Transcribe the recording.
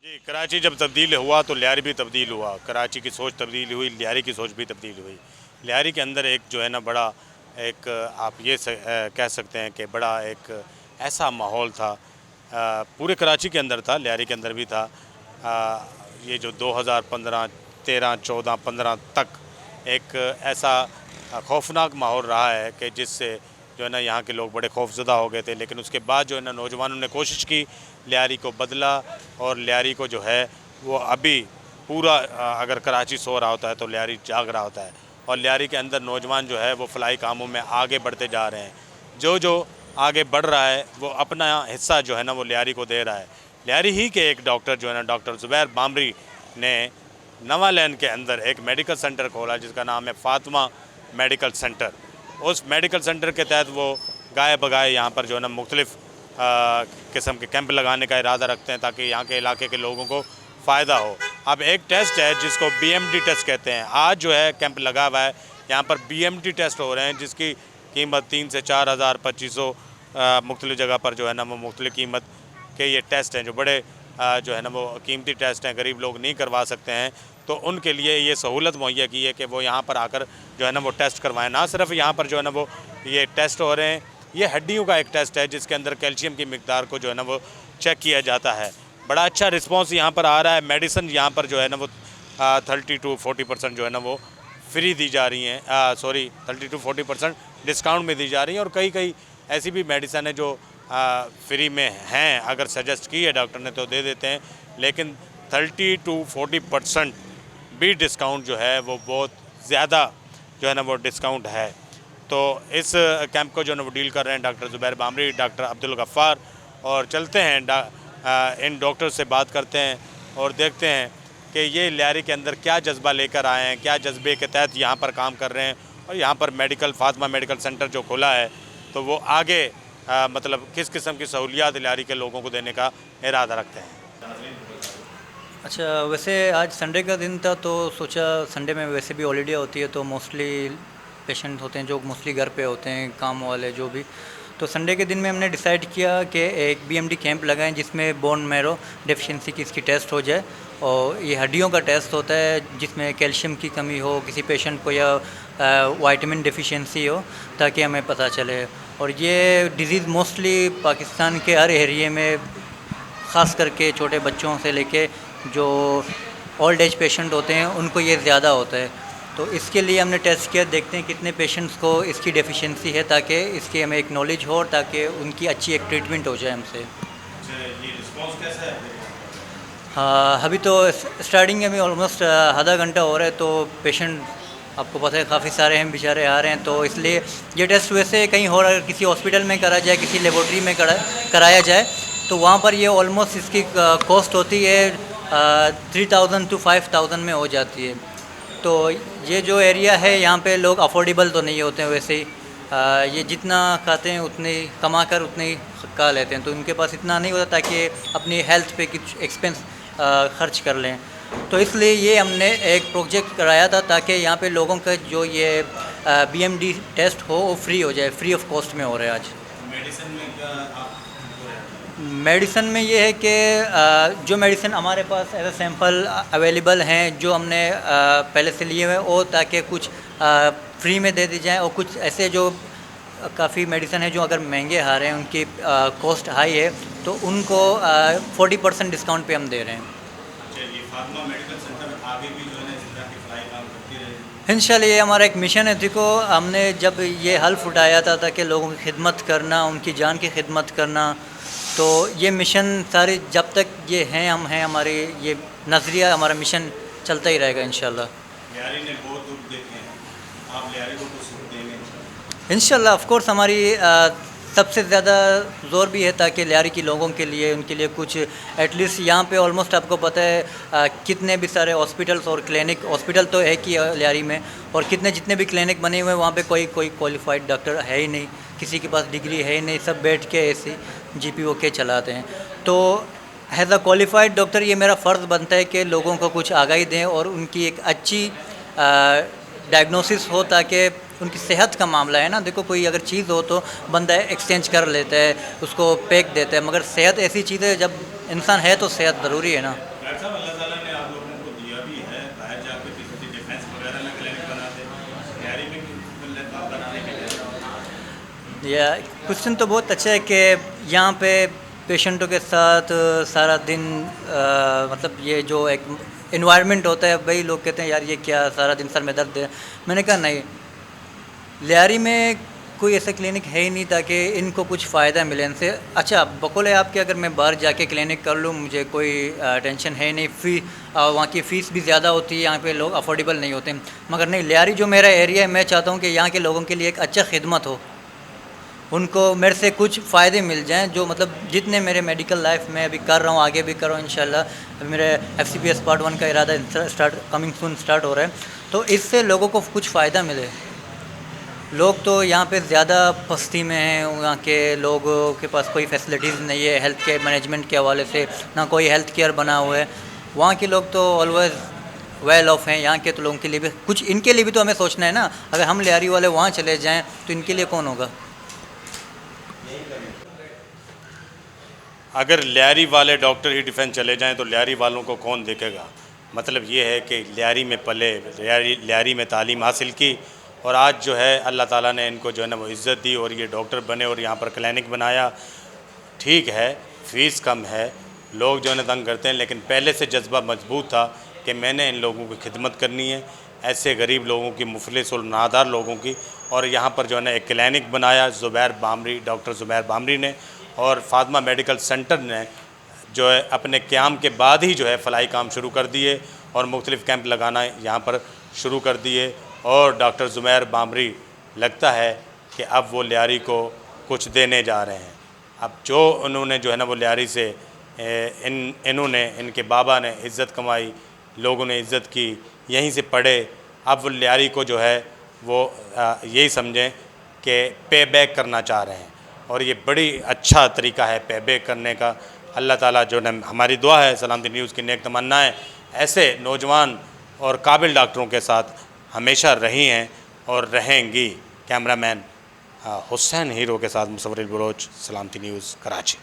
जी, कराची जब तब्दील हुआ तो लियारी भी तब्दील हुआ। कराची की सोच तब्दील हुई, लियारी की सोच भी तब्दील हुई। लियारी के अंदर एक जो है ना बड़ा एक आप ये कह सकते हैं कि बड़ा एक ऐसा माहौल था, पूरे कराची के अंदर था, लियारी के अंदर भी था। ये जो 2015, 13, 14, 15 तक एक ऐसा खौफनाक माहौल रहा है कि जिससे जो है ना यहाँ के लोग बड़े खौफज़दा हो गए थे। लेकिन उसके बाद जो है ना नौजवानों ने कोशिश की, लियारी को बदला और लियारी को जो है वो अभी पूरा अगर कराची सो रहा होता है तो लियारी जाग रहा होता है। और लियारी के अंदर नौजवान जो है वो फलाई कामों में आगे बढ़ते जा रहे हैं। जो जो आगे बढ़ रहा है वो अपना हिस्सा जो है ना वो लियारी को दे रहा है। लियारी ही के एक डॉक्टर जो है ना डॉक्टर ज़ुबैर बामरी ने नवा लैन के अंदर एक मेडिकल सेंटर खोला जिसका नाम है फ़ातिमा मेडिकल सेंटर। उस मेडिकल सेंटर के तहत वो गाय बगाए यहाँ पर जो है ना मुख्तलिफ़ किस्म के कैंप लगाने का इरादा रखते हैं ताकि यहाँ के इलाके के लोगों को फ़ायदा हो। अब एक टेस्ट है जिसको BMT टेस्ट कहते हैं। आज जो है कैंप लगा हुआ है, यहाँ पर BMT टेस्ट हो रहे हैं जिसकी कीमत 3 से 4,000 2500 मुख्तलिफ़ जगह पर जो है ना वो मुख्तलिफ़ कीमत के ये टेस्ट हैं जो बड़े जो है ना वो कीमती टेस्ट हैं, गरीब लोग नहीं करवा सकते हैं। तो उनके लिए ये सहूलत मुहैया की है कि वो यहाँ पर आकर जो है ना वो टेस्ट करवाएं। ना सिर्फ यहाँ पर जो है ना वो ये टेस्ट हो रहे हैं, ये हड्डियों का एक टेस्ट है जिसके अंदर कैल्शियम की मिकदार को जो है ना वो चेक किया जाता है। बड़ा अच्छा रिस्पॉन्स यहाँ पर आ रहा है। मेडिसिन यहाँ पर जो है ना वो 30 to 40% जो है ना वो फ्री दी जा रही हैं, 30 to 40% डिस्काउंट में दी जा रही हैं। और कई कई ऐसी भी मेडिसिन है जो फ्री में हैं, अगर सजेस्ट की है डॉक्टर ने तो दे देते हैं। लेकिन 30 to 40% भी डिस्काउंट जो है वो बहुत ज़्यादा जो है ना वो डिस्काउंट है। तो इस कैंप को जो है ना वो डील कर रहे हैं डॉक्टर ज़ुबैर बामरी, डॉक्टर अब्दुल गफ़्फ़ार। और चलते हैं इन डॉक्टर से बात करते हैं और देखते हैं कि ये लियारी के अंदर क्या जज्बा लेकर आए हैं, क्या जज्बे के तहत यहाँ पर काम कर रहे हैं। और यहाँ पर फ़ातिमा मेडिकल सेंटर जो खुला है तो वो आगे मतलब किस किस्म की सहूलियात लियारी के लोगों को देने का इरादा रखते हैं। अच्छा, वैसे आज संडे का दिन था तो सोचा संडे में वैसे भी हॉलीडे होती है तो मोस्टली पेशेंट होते हैं जो मोस्टली घर पे होते हैं, काम वाले जो भी। तो संडे के दिन में हमने डिसाइड किया कि एक BMD कैंप लगाएं जिसमें बोन मैरो डेफिशिएंसी की इसकी टेस्ट हो जाए। और ये हड्डियों का टेस्ट होता है जिसमें कैल्शियम की कमी हो किसी पेशेंट को या विटामिन डेफिशिएंसी हो, ताकि हमें पता चले। और ये डिज़ीज़ मोस्टली पाकिस्तान के हर एरिए में, ख़ास करके छोटे बच्चों से लेके जो ओल्ड एज पेशेंट होते हैं उनको ये ज़्यादा होता है। तो इसके लिए हमने टेस्ट किया, देखते हैं कितने पेशेंट्स को इसकी डेफिशिएंसी है, ताकि इसकी हमें एक नॉलेज हो और ताकि उनकी अच्छी एक ट्रीटमेंट हो जाए हमसे। ये रिस्पॉन्स कैसा है? हाँ, अभी तो स्टार्टिंग में भी ऑलमोस्ट आधा घंटा हो रहा है तो पेशेंट आपको पता है काफ़ी सारे हैं, बेचारे आ रहे हैं। तो इसलिए ये टेस्ट वैसे कहीं और अगर किसी हॉस्पिटल में करा जाए, किसी लेबॉर्ट्री में कराया जाए तो वहाँ पर ये ऑलमोस्ट इसकी कॉस्ट होती है 3000 to 5000 में हो जाती है। तो ये जो एरिया है यहाँ पे लोग अफोर्डेबल तो नहीं होते हैं वैसे ही। ये जितना खाते हैं उतने कमा कर उतने ही खा लेते हैं, तो उनके पास इतना नहीं होता ताकि अपनी हेल्थ पे कुछ एक्सपेंस खर्च कर लें। तो इसलिए ये हमने एक प्रोजेक्ट कराया था ताकि यहाँ पे लोगों का जो ये BMD टेस्ट हो वो फ्री हो जाए, फ्री ऑफ कॉस्ट में हो रहा है आज। मेडिसिन में क्या आप मेडिसिन में ये है कि जो मेडिसिन हमारे पास एज अ सैम्पल अवेलेबल हैं जो हमने पहले से लिए हुए वो, ताकि कुछ फ्री में दे दी जाए। और कुछ ऐसे जो काफ़ी मेडिसिन है जो अगर महंगे आ रहे हैं, उनकी कॉस्ट हाई है, तो उनको 40% डिस्काउंट पे हम दे रहे हैं। ये फातिमा मेडिकल सेंटर आगे भी जो है ना इस तरह की फ्लाई काम करती रहेगी? इंशाल्लाह ये हमारा एक मिशन है। देखो, हमने जब ये हल्फ उठाया था ताकि लोगों की खिदमत करना, उनकी जान की खिदमत करना, तो ये मिशन सारे जब तक ये हैं हम हैं, हमारे ये नज़रिया, हमारा मिशन चलता ही रहेगा इंशाल्लाह। लियारी ने बहुत दुख देखे हैं, आप लियारी को कुछ सुख देंगे? इंशाल्लाह ऑफ कोर्स हमारी सबसे ज़्यादा ज़ोर भी है ताकि लियारी के लोगों के लिए, उनके लिए कुछ एटलीस्ट यहाँ पे ऑलमोस्ट आपको पता है कितने भी सारे हॉस्पिटल्स और क्लिनिक, हॉस्पिटल तो है कि लियारी में, और जितने भी क्लिनिक बने हुए हैं वहाँ पे कोई क्वालिफाइड डॉक्टर है ही नहीं, किसी के पास डिग्री है ही नहीं, सब बैठ के ऐसे GPO के चलाते हैं। तो एज अ क्वालिफाइड डॉक्टर ये मेरा फ़र्ज़ बनता है कि लोगों को कुछ आगाही दें और उनकी एक अच्छी डायग्नोसिस हो, ताकि उनकी सेहत का मामला है ना। देखो, कोई अगर चीज़ हो तो बंदा एक्सचेंज कर लेता है, उसको पैक देता है, मगर सेहत ऐसी चीज़ है, जब इंसान है तो सेहत ज़रूरी है ना। या क्वेश्चन तो बहुत अच्छा है कि यहाँ पे पेशेंटों के साथ सारा दिन मतलब ये जो एक इन्वायरमेंट होता है, वही लोग कहते हैं यार ये क्या सारा दिन सर में दर्द है। मैंने कहा नहीं, लियारी में कोई ऐसा क्लिनिक है ही नहीं ताकि इनको कुछ फ़ायदा मिले इनसे। अच्छा बकौल है आपके, अगर मैं बाहर जाके क्लिनिक कर लूँ मुझे कोई टेंशन है नहीं, वहाँ की फ़ीस भी ज़्यादा होती है, यहाँ पे लोग अफोर्डेबल नहीं होते। मगर नहीं, लियारी जो मेरा एरिया है, मैं चाहता हूँ कि यहाँ के लोगों के लिए एक अच्छा खिदमत हो, उनको मेरे से कुछ फ़ायदे मिल जाएं, जो मतलब जितने मेरे मेडिकल लाइफ में अभी कर रहा हूँ आगे भी कर रहा हूँ इंशाल्लाह। अभी मेरे FCPS पार्ट 1 का इरादा कमिंग सून स्टार्ट हो रहा है, तो इससे लोगों को कुछ फ़ायदा मिले। लोग तो यहाँ पे ज़्यादा पस्ती में हैं, यहाँ के लोगों के पास कोई फैसिलिटीज़ नहीं है हेल्थ केयर मैनेजमेंट के हवाले से, ना कोई हेल्थ केयर बना हुआ है। वहाँ के लोग तो ऑलवेज़ वेल ऑफ हैं, यहाँ के तो लोगों के लिए भी कुछ, इनके लिए भी तो हमें सोचना है ना। अगर हम लियारी वाले वहाँ चले जाएँ तो इनके लिए कौन होगा। अगर लियारी वाले डॉक्टर ही डिफेंस चले जाएं तो लियारी वालों को कौन देखेगा। मतलब ये है कि लियारी में पले, लियारी में तालीम हासिल की और आज जो है अल्लाह ताला ने इनको जो है ना वो इज़्ज़त दी और ये डॉक्टर बने और यहाँ पर क्लिनिक बनाया। ठीक है, फ़ीस कम है, लोग जो है ना तंग करते हैं, लेकिन पहले से जज्बा मजबूत था कि मैंने इन लोगों की खिदमत करनी है, ऐसे गरीब लोगों की, मुफलिस और नादार लोगों की। और यहाँ पर जो है ना एक क्लिनिक बनाया ज़ुबैर बामरी, डॉक्टर ज़ुबैर बामरी ने, और फातिमा मेडिकल सेंटर ने जो है अपने क़याम के बाद ही जो है फ़लाई काम शुरू कर दिए और मुख्तलिफ़ कैंप लगाना यहाँ पर शुरू कर दिए। और डॉक्टर ज़ुबैर बामरी लगता है कि अब वो लियारी को कुछ देने जा रहे हैं। अब जो उन्होंने जो है ना वो लियारी से इन्होंने, इनके बाबा ने इज़्ज़त कमाई, लोगों ने इज़्ज़त की, यहीं से पढ़े। अब वो लियारी को जो है वो यही समझें कि पे बैक करना चाह रहे हैं और ये बड़ी अच्छा तरीका है पे बैक करने का। अल्लाह ताला जो है, हमारी दुआ है, सलामती न्यूज़ की नेक तमन्नाएँ ऐसे नौजवान और काबिल डॉक्टरों के साथ हमेशा रही हैं और रहेंगी। कैमरामैन हुसैन हीरो के साथ मुसव्विर बलोच, सलामती न्यूज़, कराची।